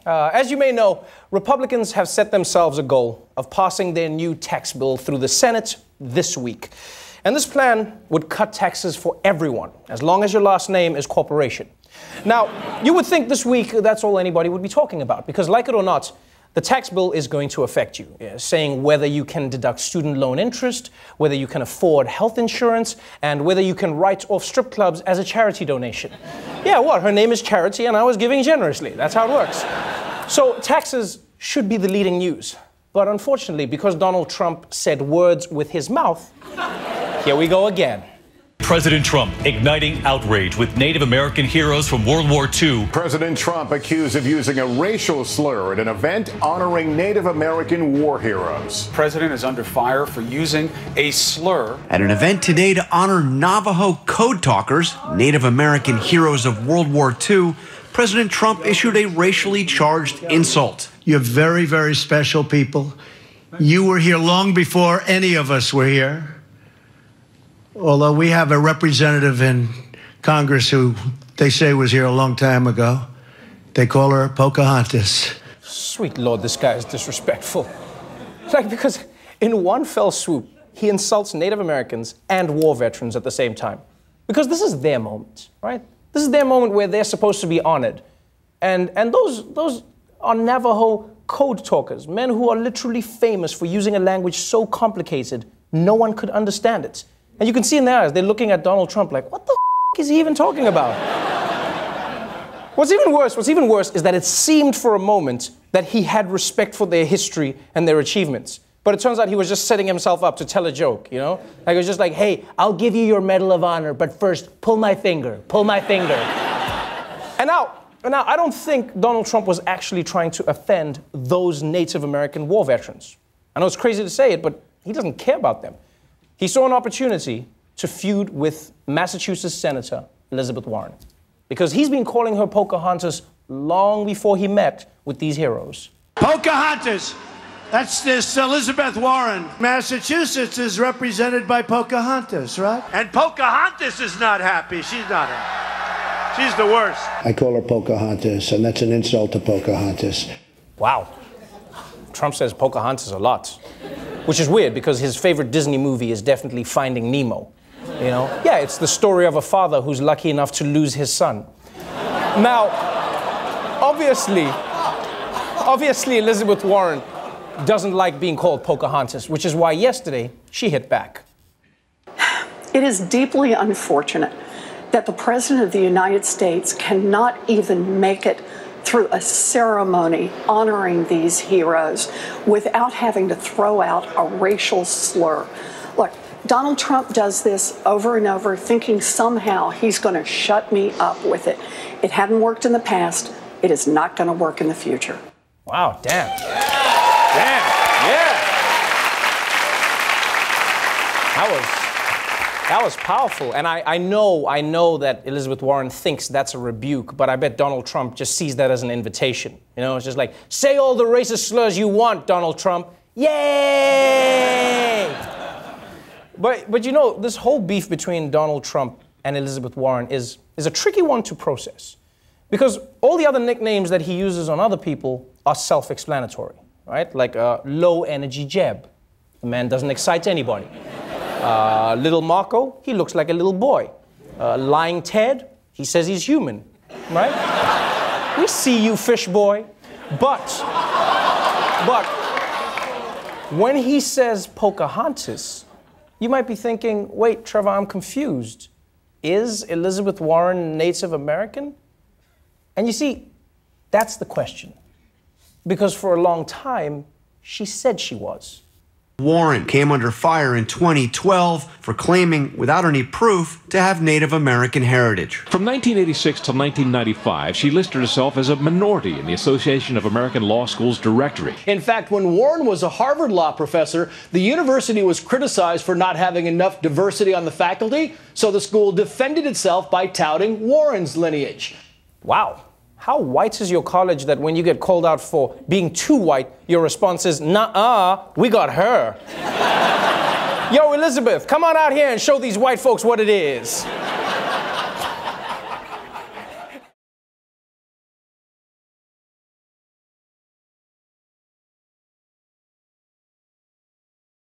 As you may know, Republicans have set themselves a goal of passing their new tax bill through the Senate this week. And this plan would cut taxes for everyone, as long as your last name is corporation. Now, you would think this week that's all anybody would be talking about, because like it or not, the tax bill is going to affect you, saying whether you can deduct student loan interest, whether you can afford health insurance, and whether you can write off strip clubs as a charity donation. Yeah, what? Her name is Charity, and I was giving generously. That's how it works. So taxes should be the leading news. But unfortunately, because Donald Trump said words with his mouth, here we go again. President Trump igniting outrage with Native American heroes from World War II. President Trump accused of using a racial slur at an event honoring Native American war heroes. The president is under fire for using a slur at an event today to honor Navajo code talkers, Native American heroes of World War II. President Trump issued a racially charged insult. You're very, very special people. You were here long before any of us were here. Although we have a representative in Congress who they say was here a long time ago. They call her Pocahontas. Sweet Lord, this guy is disrespectful. Because in one fell swoop, he insults Native Americans and war veterans at the same time. Because this is their moment, right? This is their moment where they're supposed to be honored. And those are Navajo code talkers, men who are literally famous for using a language so complicated, no one could understand it. And you can see in their eyes, they're looking at Donald Trump like, what the f*** is he even talking about? What's even worse is that it seemed for a moment that he had respect for their history and their achievements. But it turns out he was just setting himself up to tell a joke, you know? Like, it was just like, hey, I'll give you your Medal of Honor, but first, pull my finger, pull my finger. And now, I don't think Donald Trump was actually trying to offend those Native American war veterans. I know it's crazy to say it, but he doesn't care about them. He saw an opportunity to feud with Massachusetts Senator Elizabeth Warren, because he's been calling her Pocahontas long before he met with these heroes. Pocahontas! That's this Elizabeth Warren. Massachusetts is represented by Pocahontas, right? And Pocahontas is not happy. She's not happy. She's the worst. I call her Pocahontas, and that's an insult to Pocahontas. Wow. Trump says Pocahontas a lot. Which is weird, because his favorite Disney movie is definitely Finding Nemo. You know? Yeah, it's the story of a father who's lucky enough to lose his son. Now, obviously Elizabeth Warren doesn't like being called Pocahontas, which is why yesterday she hit back. It is deeply unfortunate that the President of the United States cannot even make it through a ceremony honoring these heroes without having to throw out a racial slur. Look, Donald Trump does this over and over, thinking somehow he's going to shut me up with it. It hadn't worked in the past. It is not going to work in the future. Wow, damn. Damn, yeah. That was powerful. And I know that Elizabeth Warren thinks that's a rebuke, but I bet Donald Trump just sees that as an invitation. You know, it's just like, say all the racist slurs you want, Donald Trump. Yay! But you know, this whole beef between Donald Trump and Elizabeth Warren is a tricky one to process. Because all the other nicknames that he uses on other people are self-explanatory, right? Like low-energy Jeb. The man doesn't excite anybody. Little Marco, he looks like a little boy. Lying Ted, he says he's human, right? We see you, fish boy. But when he says Pocahontas, you might be thinking, wait, Trevor, I'm confused. Is Elizabeth Warren Native American? And you see, that's the question. Because for a long time, she said she was. Warren came under fire in 2012 for claiming, without any proof, to have Native American heritage. From 1986 to 1995, she listed herself as a minority in the Association of American Law Schools directory. In fact, when Warren was a Harvard law professor, the university was criticized for not having enough diversity on the faculty, so the school defended itself by touting Warren's lineage. Wow. How white is your college that when you get called out for being too white, your response is, nuh-uh, we got her. Yo, Elizabeth, come on out here and show these white folks what it is.